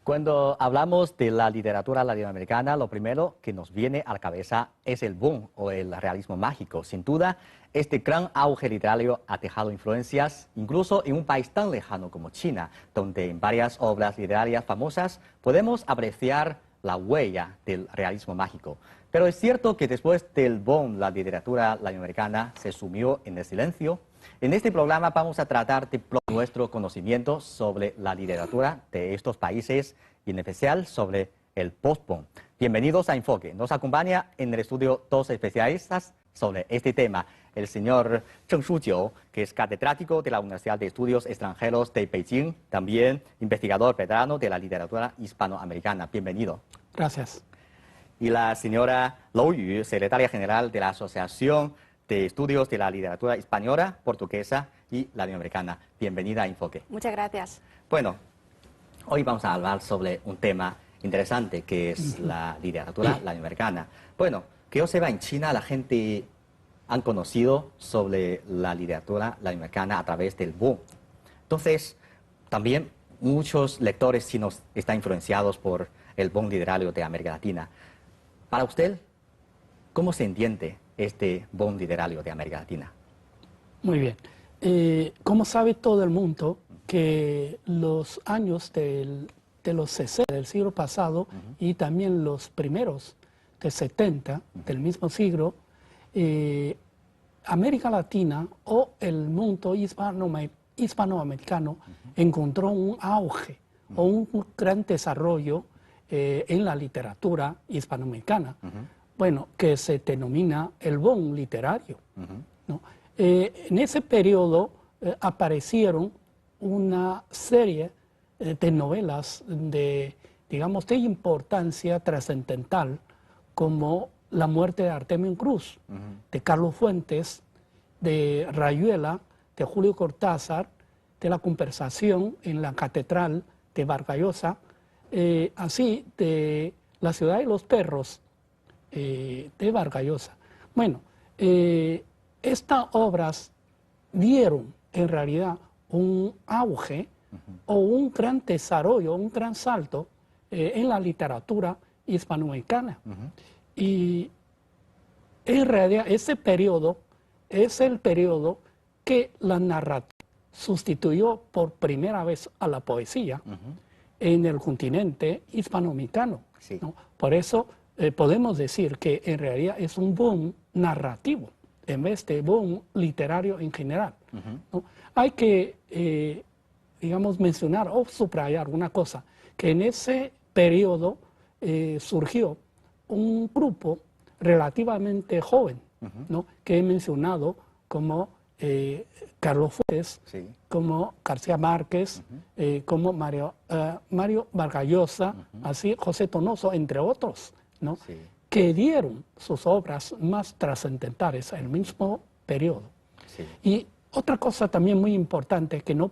Cuando hablamos de la literatura latinoamericana, lo primero que nos viene a la cabeza es el boom o el realismo mágico. Sin duda, este gran auge literario ha dejado influencias incluso en un país tan lejano como China, donde en varias obras literarias famosas podemos apreciar la huella del realismo mágico. Pero es cierto que después del boom, la literatura latinoamericana se sumió en el silencio. En este programa vamos a tratar de nuestro conocimiento sobre la literatura de estos países y en especial sobre el post-boom. Bienvenidos a Enfoque. Nos acompaña en el estudio dos especialistas sobre este tema. El señor Zheng Shujiu, que es catedrático de la Universidad de Estudios Extranjeros de Beijing, también investigador veterano de la literatura hispanoamericana. Bienvenido. Gracias. Y la señora Lou Yu, secretaria general de la Asociación de Estudios de la Literatura Española, Portuguesa y Latinoamericana. Bienvenida a Enfoque. Muchas gracias. Bueno, hoy vamos a hablar sobre un tema interesante que es la literatura latinoamericana. Bueno, que yo sepa, en China la gente han conocido sobre la literatura latinoamericana a través del boom. Entonces, también muchos lectores chinos están influenciados por el boom literario de América Latina. Para usted, ¿cómo se entiende este boom literario de América Latina? Muy bien. Como sabe todo el mundo, que los años de los 60 del siglo pasado y también los primeros de 70 del mismo siglo, América Latina o el mundo hispanoamericano encontró un auge o un gran desarrollo en la literatura hispanoamericana. Bueno, que se denomina el boom literario, ¿no? En ese periodo aparecieron una serie de novelas de importancia trascendental, como La muerte de Artemio Cruz, de Carlos Fuentes, de Rayuela, de Julio Cortázar, de La conversación en la catedral de Vargas Llosa, así de La ciudad de los perros, de Vargas Llosa. Bueno, estas obras dieron en realidad un auge o un gran desarrollo, un gran salto en la literatura hispanoamericana. Y en realidad ese periodo es el periodo que la narrativa sustituyó por primera vez a la poesía en el continente hispanoamericano, Sí. ¿no? Por eso podemos decir que en realidad es un boom narrativo en vez de boom literario en general, ¿no? Hay que, mencionar o subrayar una cosa, que en ese periodo surgió un grupo relativamente joven, ¿no? Que he mencionado como Carlos Fuentes, Sí. como García Márquez, como Mario Vargas Llosa, así José Donoso, entre otros, ¿no? Sí. Que dieron sus obras más trascendentales en el mismo periodo. Sí. Y otra cosa también muy importante que no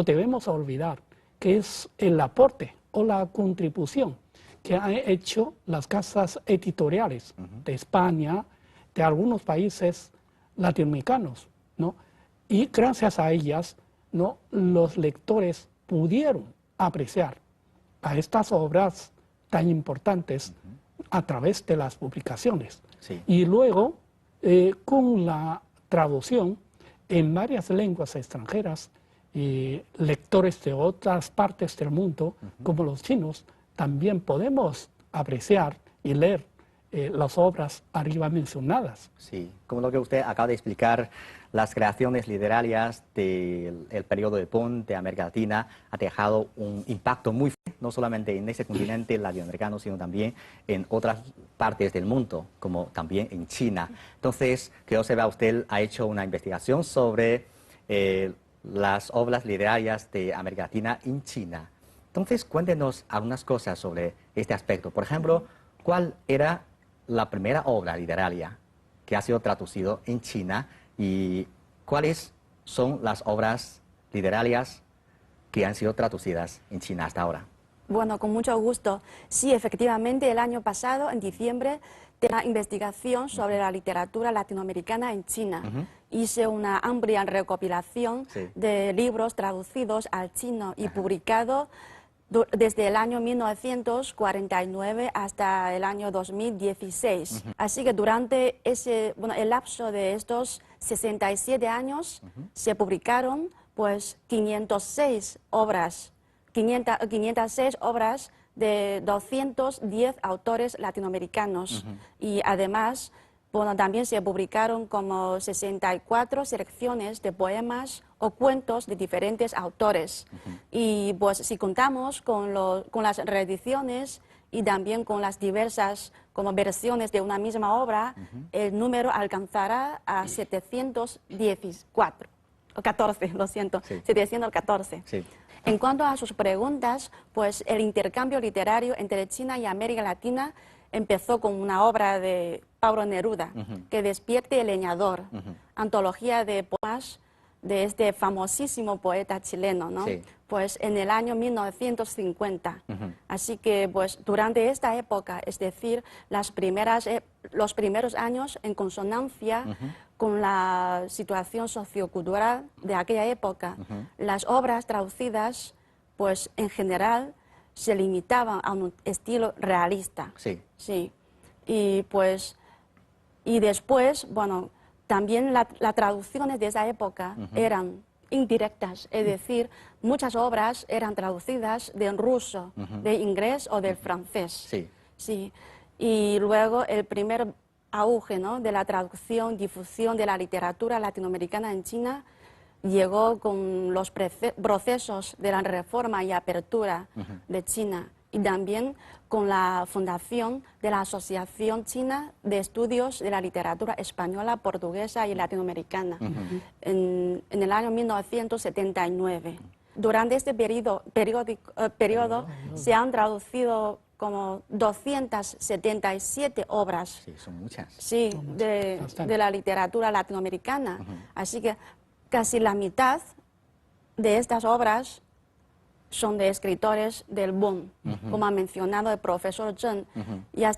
debemos olvidar, que es el aporte o la contribución que han hecho las casas editoriales de España, de algunos países latinoamericanos, ¿no? Y gracias a ellas, ¿no?, los lectores pudieron apreciar a estas obras tan importantes a través de las publicaciones. Sí. Y luego, con la traducción en varias lenguas extranjeras, lectores de otras partes del mundo, como los chinos, también podemos apreciar y leer las obras arriba mencionadas. Sí, como lo que usted acaba de explicar, las creaciones literarias del periodo de boom de América Latina ha dejado un impacto muy fuerte, no solamente en ese continente latinoamericano, sino también en otras partes del mundo, como también en China. Entonces, que yo sepa, usted ha hecho una investigación sobre las obras literarias de América Latina en China. Entonces, cuéntenos algunas cosas sobre este aspecto. Por ejemplo, ¿cuál era la primera obra literaria que ha sido traducido en China y cuáles son las obras literarias que han sido traducidas en China hasta ahora? Bueno, con mucho gusto. Sí, efectivamente, el año pasado, en diciembre, de una investigación sobre la literatura latinoamericana en China. Hice una amplia recopilación Sí. de libros traducidos al chino y publicados desde el año 1949 hasta el año 2016. Así que durante el lapso de estos 67 años se publicaron pues 506 obras de 210 autores latinoamericanos y además también se publicaron como 64 selecciones de poemas o cuentos de diferentes autores. Y pues si contamos con las reediciones y también con las diversas como versiones de una misma obra, el número alcanzará a 714, lo siento, sí. 714. Sí. En cuanto a sus preguntas, pues el intercambio literario entre China y América Latina empezó con una obra de Pablo Neruda, Que despierte el leñador, antología de poemas de este famosísimo poeta chileno, ¿no? Sí. Pues en el año 1950. Así que pues durante esta época, es decir, los primeros años en consonancia con la situación sociocultural de aquella época, las obras traducidas, pues en general se limitaban a un estilo realista. Sí. Sí. Y pues, y después, bueno, también las traducciones de esa época eran indirectas, es decir, muchas obras eran traducidas del ruso, de inglés o del francés. Sí. Sí. Y luego el primer auge, ¿no?, de la traducción, difusión de la literatura latinoamericana en China llegó con los procesos de la reforma y apertura de China y también con la fundación de la Asociación China de Estudios de la Literatura Española, Portuguesa y Latinoamericana en el año 1979. Durante este periodo se han traducido como 277 obras. Sí, son muchas. Sí, de la literatura latinoamericana. Así que casi la mitad de estas obras son de escritores del boom, como ha mencionado el profesor Zheng. Ya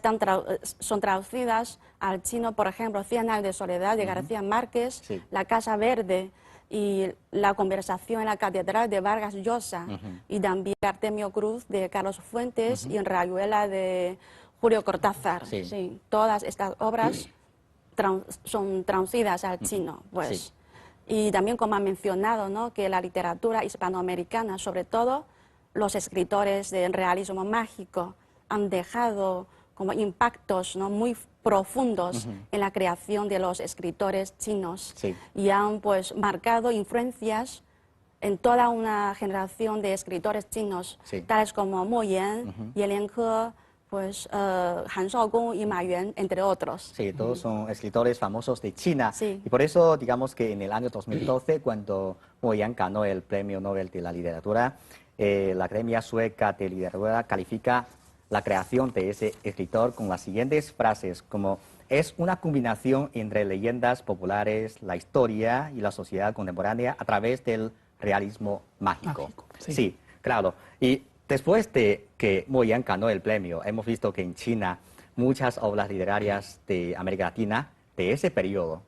son traducidas al chino, por ejemplo, 100 años de soledad de García Márquez, Sí. La Casa Verde y La conversación en la catedral de Vargas Llosa, y también Artemio Cruz de Carlos Fuentes y Rayuela de Julio Cortázar. Sí. Sí, todas estas obras son traducidas al chino, pues. Sí. Y también, como ha mencionado, ¿no?, que la literatura hispanoamericana, sobre todo los escritores del realismo mágico, han dejado como impactos, ¿no?, muy profundos en la creación de los escritores chinos. Sí. Y han pues marcado influencias en toda una generación de escritores chinos, Sí. tales como Mo Yan, Ye Lianke, pues Han Shaogong y Ma Yuan, entre otros. Sí, todos son escritores famosos de China. Sí. Y por eso, digamos que en el año 2012, cuando Mo Yan ganó el Premio Nobel de la Literatura, la Academia Sueca de Literatura califica la creación de ese escritor con las siguientes frases, como es una combinación entre leyendas populares, la historia y la sociedad contemporánea a través del realismo mágico. Mágico, sí. Sí, claro. Y después de que Mo Yan ganó el premio, hemos visto que en China muchas obras literarias de América Latina de ese periodo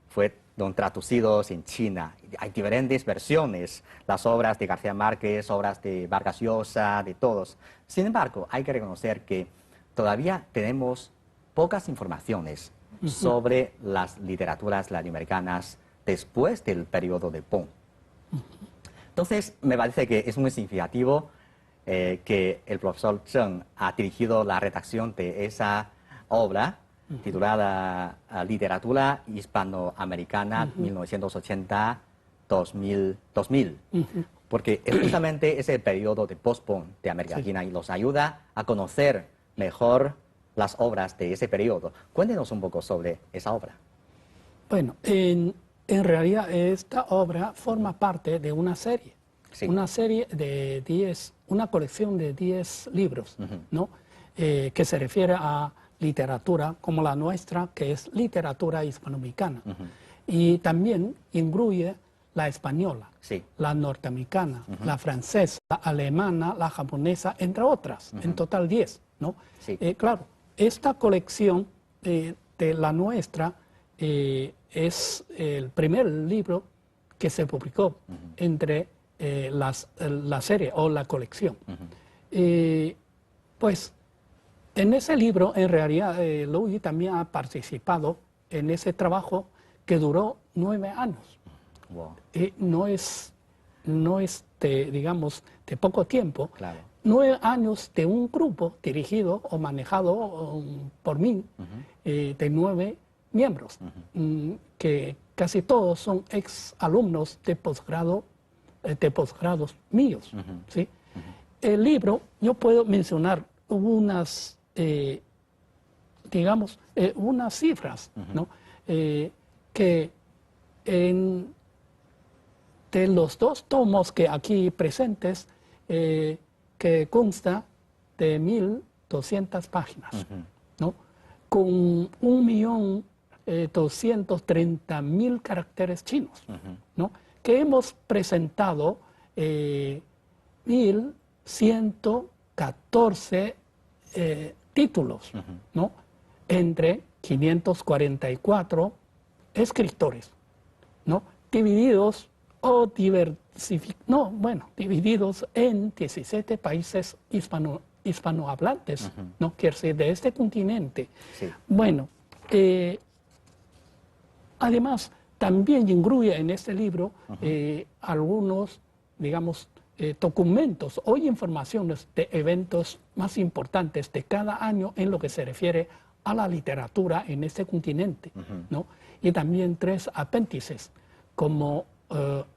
fueron traducidos en China. Hay diferentes versiones, las obras de García Márquez, obras de Vargas Llosa, de todos. Sin embargo, hay que reconocer que todavía tenemos pocas informaciones sobre las literaturas latinoamericanas después del periodo de Pong. Entonces, me parece que es muy significativo que el profesor Zheng ha dirigido la redacción de esa obra titulada Literatura Hispanoamericana 1980-2000, porque es justamente ese periodo de post-Pong de América Latina y nos ayuda a conocer mejor las obras de ese periodo. Cuéntenos un poco sobre esa obra. Bueno, en realidad esta obra forma parte de una serie. Sí. Una serie de 10, una colección de 10 libros, ¿no? Que se refiere a literatura como la nuestra, que es literatura hispanoamericana. Y también incluye la española, Sí. la norteamericana, la francesa, la alemana, la japonesa, entre otras, en total 10, ¿no? Sí. Claro, esta colección de la nuestra es el primer libro que se publicó entre la serie o la colección. Pues en ese libro, en realidad, Louis también ha participado en ese trabajo que duró 9 años. Wow. No es digamos, de poco tiempo. Claro. 9 años de un grupo dirigido o manejado por mí, de 9 miembros, que casi todos son ex alumnos de posgrado, de posgrados míos. ¿Sí? El libro, yo puedo mencionar unas, digamos, unas cifras, ¿no? Que de los 2 tomos que aquí presentes, que consta de 1.200 páginas, ¿no? Con 1.230.000 caracteres chinos, ¿no? Que hemos presentado 1.114 títulos, ¿no? Entre 544 escritores, ¿no? Divididos divididos en 17 países hispanohablantes, ¿no? Quiere decir, de este continente. Sí. Bueno, además, también incluye en este libro algunos, digamos, documentos o informaciones de eventos más importantes de cada año en lo que se refiere a la literatura en este continente, ¿no? Y también 3 apéndices, como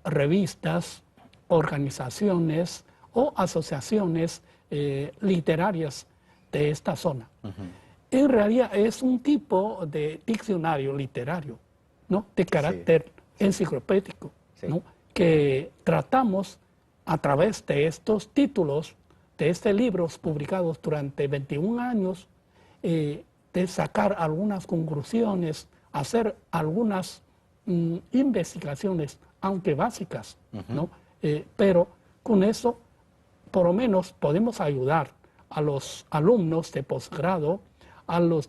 revistas, organizaciones o asociaciones literarias de esta zona. En realidad es un tipo de diccionario literario, ¿no? De carácter enciclopédico, ¿no? Que tratamos a través de estos títulos, de estos libros publicados durante 21 años, de sacar algunas conclusiones, hacer algunas investigaciones, aunque básicas, ¿no? Pero con eso, por lo menos, podemos ayudar a los alumnos de posgrado, a los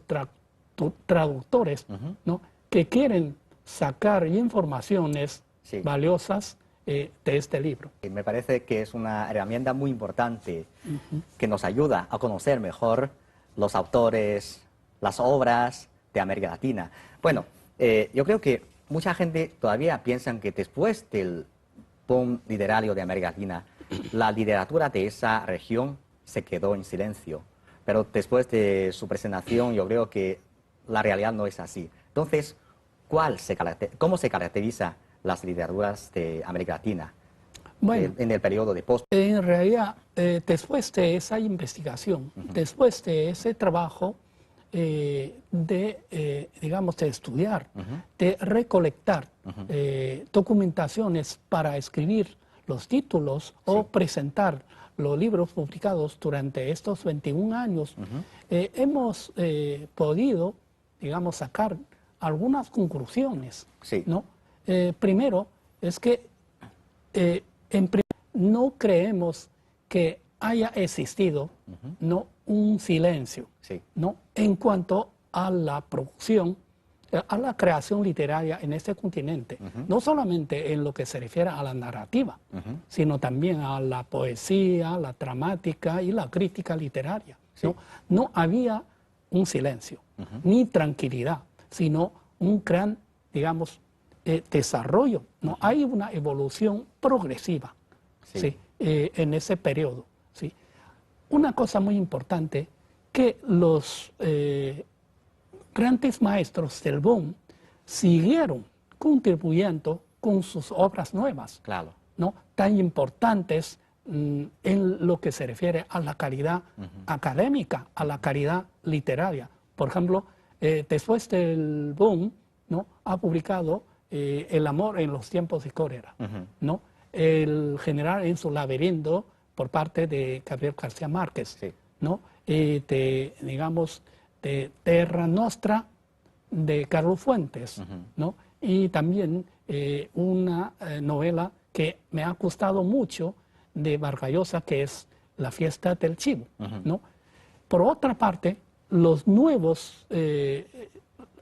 traductores, ¿no? Que quieren sacar informaciones valiosas de este libro. Me parece que es una herramienta muy importante que nos ayuda a conocer mejor los autores, las obras de América Latina. Bueno, yo creo que mucha gente todavía piensa que después del boom literario de América Latina, la literatura de esa región se quedó en silencio. Pero después de su presentación, yo creo que la realidad no es así. Entonces, ¿cómo se caracteriza las literaturas de América Latina en el periodo de post? En realidad, después de esa investigación, después de ese trabajo, digamos, de estudiar, de recolectar documentaciones para escribir los títulos o presentar los libros publicados durante estos 21 años, hemos podido, digamos, sacar algunas conclusiones, ¿no? Primero, es que no creemos que haya existido no un silencio, ¿no? En cuanto a la producción, a la creación literaria en este continente, no solamente en lo que se refiere a la narrativa, sino también a la poesía, la dramática y la crítica literaria, ¿no? No había un silencio, ni tranquilidad, sino un gran, digamos, desarrollo, ¿no? Hay una evolución progresiva, en ese periodo, ¿sí? Una cosa muy importante, que los grandes maestros del boom siguieron contribuyendo con sus obras nuevas, ¿no? Tan importantes en lo que se refiere a la calidad académica, a la calidad literaria. Por ejemplo, después del boom, ¿no? Ha publicado El amor en los tiempos de cólera, ¿no? El general en su laberinto, por parte de Gabriel García Márquez, ¿no? Digamos, de Terra Nostra, de Carlos Fuentes, ¿no? Y también una novela que me ha gustado mucho de Vargas Llosa, que es La fiesta del chivo, ¿no? Por otra parte, los nuevos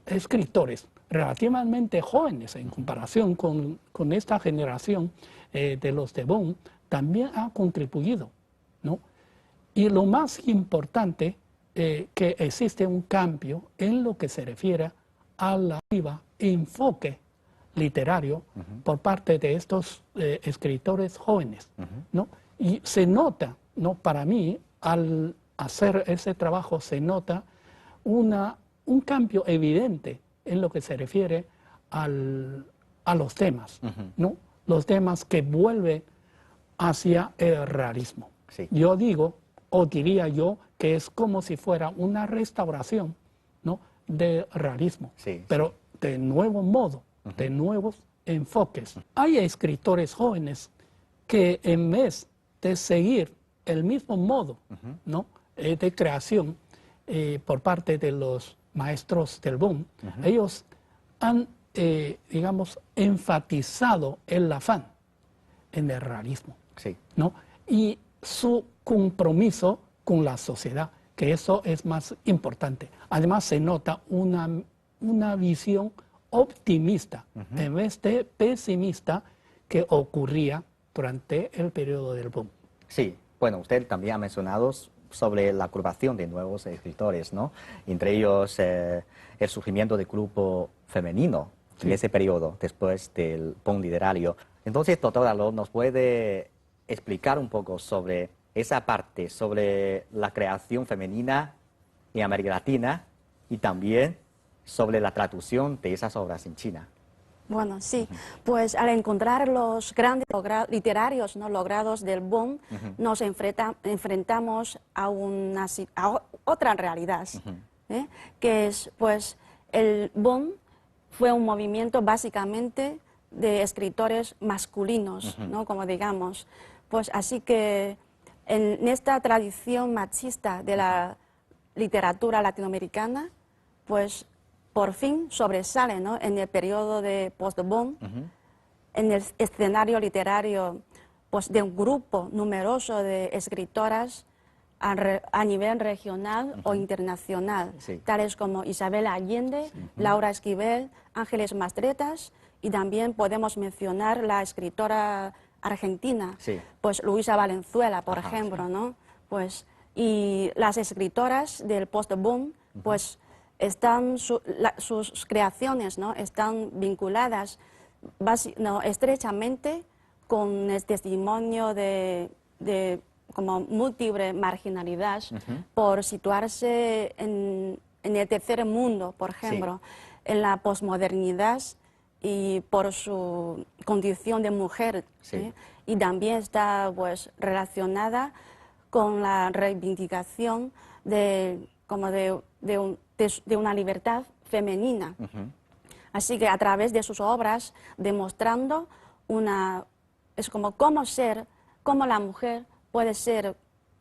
escritores, relativamente jóvenes en comparación con esta generación de los de boom, también han contribuido, ¿no? Y lo más importante, que existe un cambio en lo que se refiere a la enfoque literario por parte de estos escritores jóvenes, ¿no? Y se nota, ¿no? Para mí, al hacer ese trabajo, se nota un cambio evidente en lo que se refiere a los temas, ¿no? Los temas que vuelven hacia el realismo. Sí. Yo digo, o diría yo, que es como si fuera una restauración, ¿no? del realismo, Sí, pero de nuevo modo, de nuevos enfoques. Hay escritores jóvenes que en vez de seguir el mismo modo, ¿no? de creación por parte de los maestros del boom, ellos han, digamos, enfatizado el afán en el realismo, Sí. ¿no? Y su compromiso con la sociedad, que eso es más importante. Además se nota una visión optimista en vez de pesimista que ocurría durante el periodo del boom. Sí, bueno, usted también ha mencionado sobre la curvación de nuevos escritores, ¿no? Entre ellos el surgimiento del grupo femenino en ese periodo, después del boom literario. Entonces, doctor Dalot, ¿nos puede explicar un poco sobre esa parte, sobre la creación femenina en América Latina y también sobre la traducción de esas obras en China? Bueno, sí, pues al encontrar los grandes literarios no logrados del boom, nos enfrentamos a otra realidad, que es, pues, el boom fue un movimiento básicamente de escritores masculinos, ¿no? Como digamos, pues así que en esta tradición machista de la literatura latinoamericana, pues por fin sobresale, ¿no? En el periodo de post-boom, en el escenario literario, pues de un grupo numeroso de escritoras a nivel regional o internacional, tales como Isabel Allende, Laura Esquivel, Ángeles Mastretas, y también podemos mencionar la escritora argentina, pues Luisa Valenzuela, por ejemplo, ¿no? Pues, y las escritoras del post-boom, pues sus creaciones, ¿no? están vinculadas estrechamente con el testimonio de como múltiple marginalidad por situarse en el tercer mundo, por ejemplo, en la posmodernidad y por su condición de mujer. Y también está, pues, relacionada con la reivindicación de una libertad femenina. Así que a través de sus obras, demostrando cómo la mujer puede ser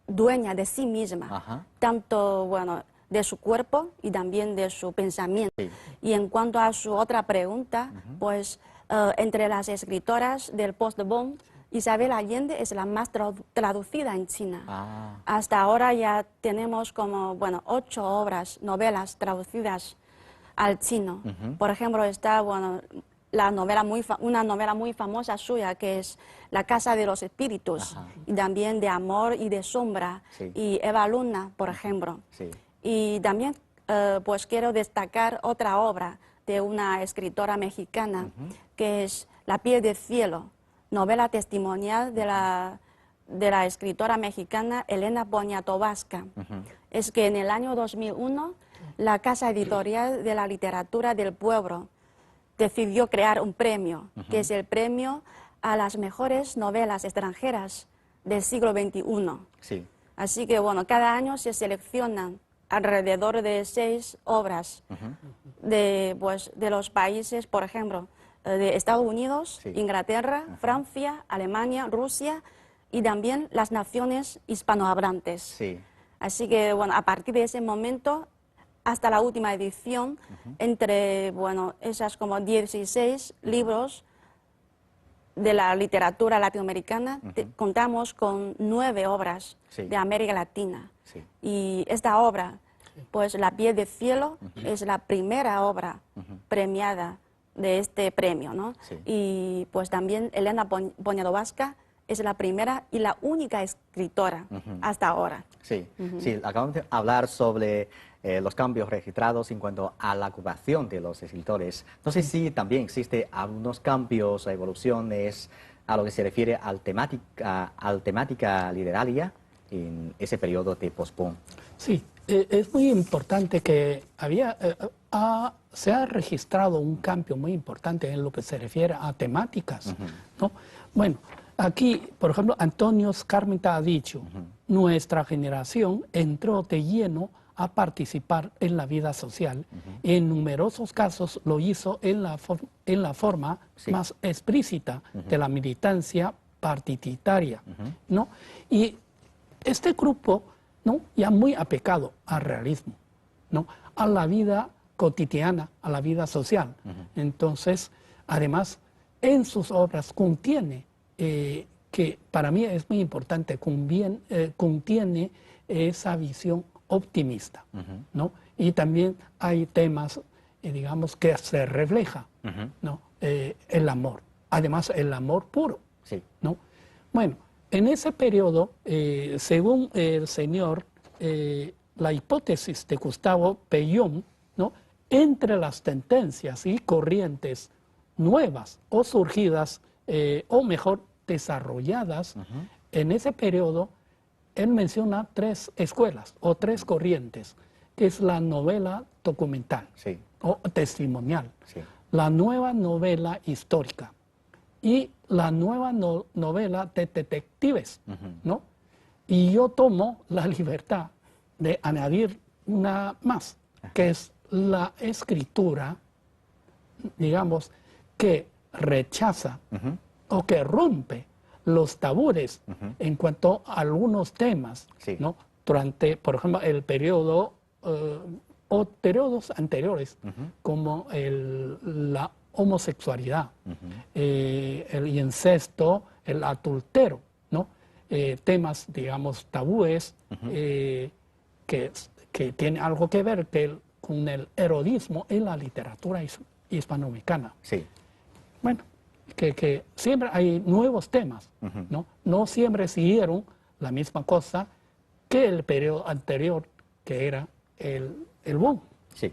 dueña de sí misma, tanto, bueno, de su cuerpo y también de su pensamiento. Y en cuanto a su otra pregunta, pues entre las escritoras del post-boom, Isabel Allende es la más traducida en China. Hasta ahora ya tenemos como, bueno, 8 novelas traducidas al chino. Por ejemplo, está, bueno, una novela muy famosa suya, que es La Casa de los Espíritus, y también de Amor y de Sombra, y Eva Luna, por ejemplo. Y también, pues quiero destacar otra obra de una escritora mexicana, que es La Piel del Cielo, novela testimonial de la escritora mexicana Elena Poniatowska. Es que en el año 2001, la Casa Editorial de la Literatura del Pueblo decidió crear un premio, que es el premio a las mejores novelas extranjeras del siglo XXI. Así que, bueno, cada año se seleccionan alrededor de 6 obras de los países, por ejemplo, de Estados Unidos, Inglaterra, Francia, Alemania, Rusia y también las naciones hispanohablantes. Así que, bueno, a partir de ese momento hasta la última edición, entre, bueno, esas como 16 libros de la literatura latinoamericana, contamos con 9 obras de América Latina. Y esta obra, pues La Piel del Cielo, es la primera obra premiada de este premio, ¿no? Y pues también Elena Poniatowska es la primera y la única escritora hasta ahora. Sí, sí, acabamos de hablar sobre los cambios registrados en cuanto a la ocupación de los escritores. No sé si también existe algunos cambios o evoluciones a lo que se refiere al temática literaria en ese periodo de post-boom. Sí, es muy importante que se ha registrado un cambio muy importante en lo que se refiere a temáticas, ¿no? Bueno, aquí, por ejemplo, Antonio Skármeta ha dicho, nuestra generación entró de lleno a participar en la vida social. En numerosos casos lo hizo en la forma más explícita de la militancia partiditaria, ¿no? Y este grupo, ¿no?, ya muy apegado al realismo, ¿no?, a la vida cotidiana, a la vida social. Entonces, además, en sus obras contiene, que para mí es muy importante, contiene esa visión optimista, ¿no? Y también hay temas, digamos, que se refleja, ¿no?, el amor, además el amor puro, ¿no? Bueno, en ese periodo, según el señor, la hipótesis de Gustavo Peillon, ¿no?, entre las tendencias y corrientes nuevas o surgidas, o mejor, desarrolladas en ese periodo, él menciona 3 escuelas o 3 corrientes, que es la novela documental o testimonial, la nueva novela histórica y la nueva novela de detectives, ¿no? Y yo tomo la libertad de añadir una más, que es la escritura, digamos, que rechaza o que rompe los tabúes en cuanto a algunos temas, ¿no?, durante, por ejemplo, el periodo o periodos anteriores, como la homosexualidad, el incesto, el adulterio, ¿no?, temas, digamos, tabúes que tienen algo que ver con el erotismo en la literatura hispanoamericana. Bueno, que siempre hay nuevos temas, ¿no? No siempre siguieron la misma cosa que el periodo anterior, que era el boom. Sí.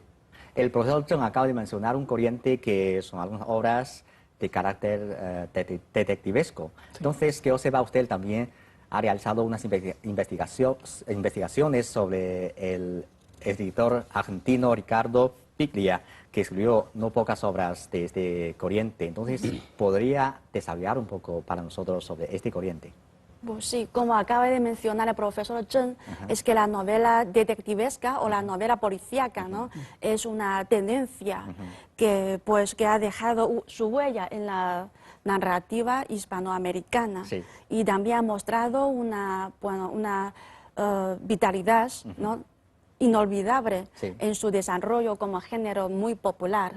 El profesor Zheng acaba de mencionar un corriente que son algunas obras de carácter detectivesco. Entonces, ¿qué observa usted? También ha realizado unas investigaciones sobre el escritor argentino Ricardo Piglia, que escribió no pocas obras de este corriente. Entonces, ¿podría desarrollar un poco para nosotros sobre este corriente? Pues sí, como acaba de mencionar el profesor Zheng, es que la novela detectivesca o la novela policíaca, ¿no?, es una tendencia que ha dejado su huella en la narrativa hispanoamericana y también ha mostrado una vitalidad, ¿no?, inolvidable en su desarrollo como género muy popular.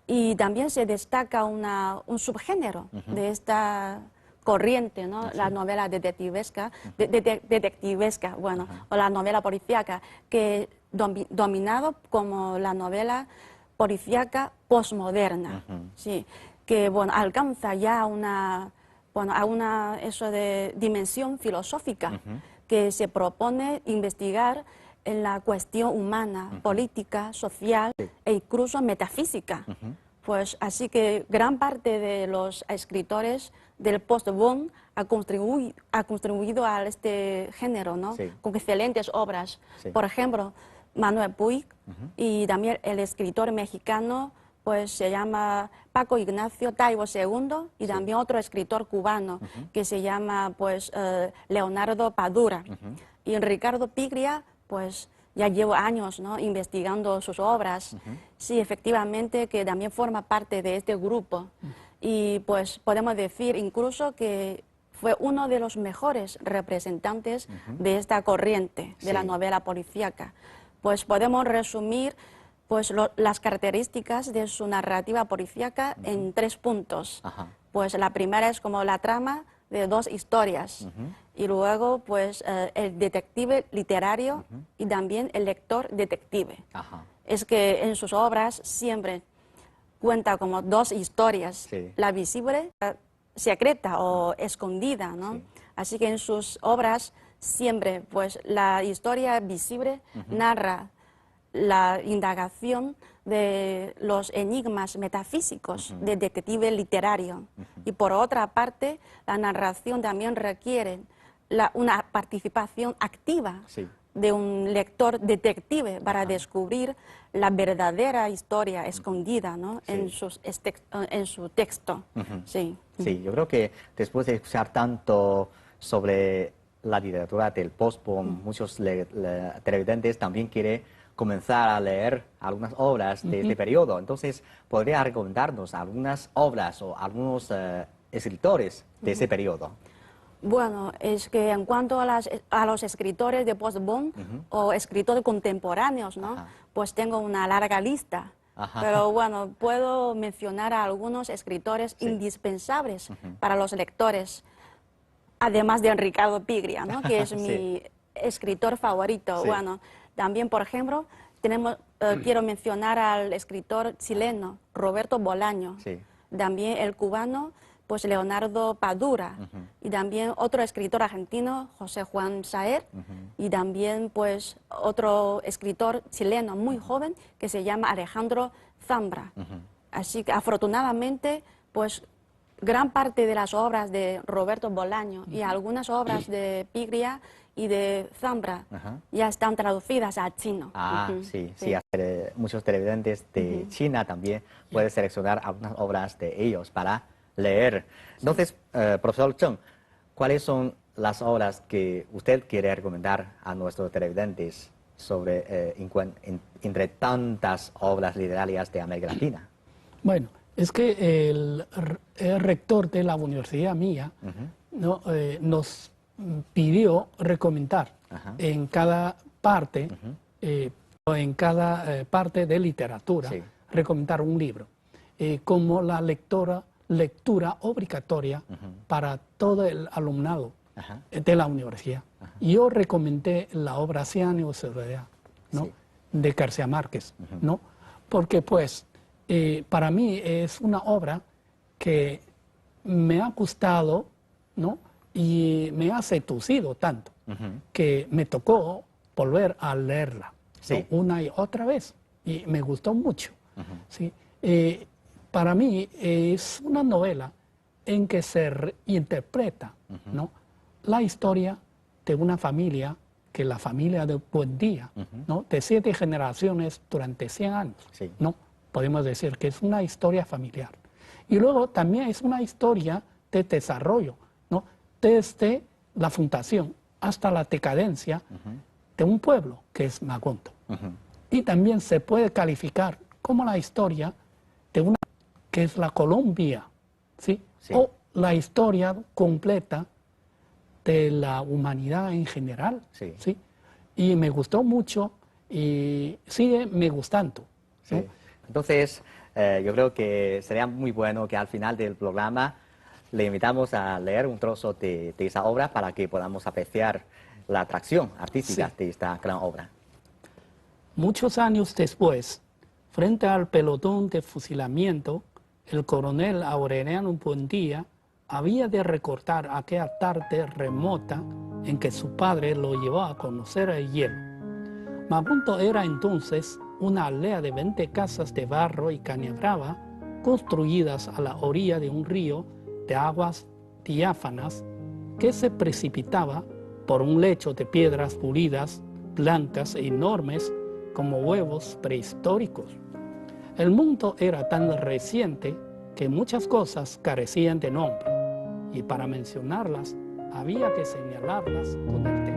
Y también se destaca un subgénero de esta corriente, ¿no?, la novela detectivesca, o la novela policíaca, que dominado como la novela policíaca postmoderna, que alcanza ya una dimensión filosófica, que se propone investigar en la cuestión humana, política, social e incluso metafísica. Así que gran parte de los escritores del post-boom ha contribuido a este género, ¿no?, con excelentes obras. Por ejemplo, Manuel Puig y también el escritor mexicano se llama Paco Ignacio Taibo II, y también otro escritor cubano que se llama Leonardo Padura. Y Ricardo Piglia ya llevo años, ¿no?, investigando sus obras. Sí, efectivamente, que también forma parte de este grupo. Y podemos decir incluso que fue uno de los mejores representantes de esta corriente de la novela policíaca. Podemos resumir las características de su narrativa policíaca en 3 puntos. La primera es como la trama de 2 historias. Y luego, el detective literario y también el lector detective. Es que en sus obras siempre cuenta como 2 historias, la visible, secreta o escondida, ¿no? Sí. Así que en sus obras siempre, pues, la historia visible narra la indagación de los enigmas metafísicos del detective literario. Y por otra parte, la narración también requiere una participación activa Sí. de un lector detective para descubrir la verdadera historia escondida, ¿no? Sí. en su texto. Sí. Sí, yo creo que después de escuchar tanto sobre la literatura del post-boom, muchos televidentes también quieren comenzar a leer algunas obras de este periodo. Entonces, ¿podría recomendarnos algunas obras o algunos escritores de ese periodo? Bueno, es que en cuanto a los escritores de post-boom o escritores contemporáneos, ¿no? Ajá. Pues tengo una larga lista. Ajá. Pero bueno, puedo mencionar a algunos escritores indispensables para los lectores, además de Ricardo Piglia, ¿no? Que es Sí. mi escritor favorito. Sí. Bueno, también, por ejemplo, quiero mencionar al escritor chileno Roberto Bolaño, Sí. también el cubano, pues Leonardo Padura, y también otro escritor argentino, José Juan Saer, y también pues otro escritor chileno muy joven que se llama Alejandro Zambra. Así que afortunadamente, pues gran parte de las obras de Roberto Bolaño y algunas obras de Piglia y de Zambra ya están traducidas a chino. Ah, sí, sí. Muchos televidentes de China también pueden seleccionar algunas obras de ellos para leer. Entonces, profesor Cheng, ¿cuáles son las obras que usted quiere recomendar a nuestros televidentes sobre, entre tantas obras literarias de América Latina? Bueno, es que el rector de la universidad mía ¿no? Nos pidió recomendar en cada parte, parte de literatura, Sí. recomendar un libro como la lectura obligatoria para todo el alumnado de la universidad. Yo recomendé la obra Cien años de soledad, ¿no? Sí. de García Márquez, ¿no? Porque pues para mí es una obra que me ha gustado, ¿no? Y me ha seducido tanto que me tocó volver a leerla, Sí. ¿no? Una y otra vez, y me gustó mucho. ¿Sí? Para mí es una novela en que se interpreta, ¿no? la historia de una familia, que la familia de Buendía, ¿no? de 7 generaciones durante 100 años. Sí. ¿no? Podemos decir que es una historia familiar. Y luego también es una historia de desarrollo, ¿no? desde la fundación hasta la decadencia de un pueblo que es Macondo. Y también se puede calificar como la historia de una que es la Colombia, ¿sí? Sí. o la historia completa de la humanidad en general. Sí. ¿sí? Y me gustó mucho y sigue me gustando. ¿no? Sí. Entonces, yo creo que sería muy bueno que al final del programa le invitamos a leer un trozo de esa obra para que podamos apreciar la atracción artística Sí. de esta gran obra. Muchos años después, frente al pelotón de fusilamiento, el coronel Aureliano Buendía había de recordar aquella tarde remota en que su padre lo llevó a conocer el hielo. Macondo era entonces una aldea de 20 casas de barro y caña brava construidas a la orilla de un río de aguas diáfanas que se precipitaba por un lecho de piedras pulidas, blancas e enormes como huevos prehistóricos. El mundo era tan reciente que muchas cosas carecían de nombre, y para mencionarlas había que señalarlas con el dedo.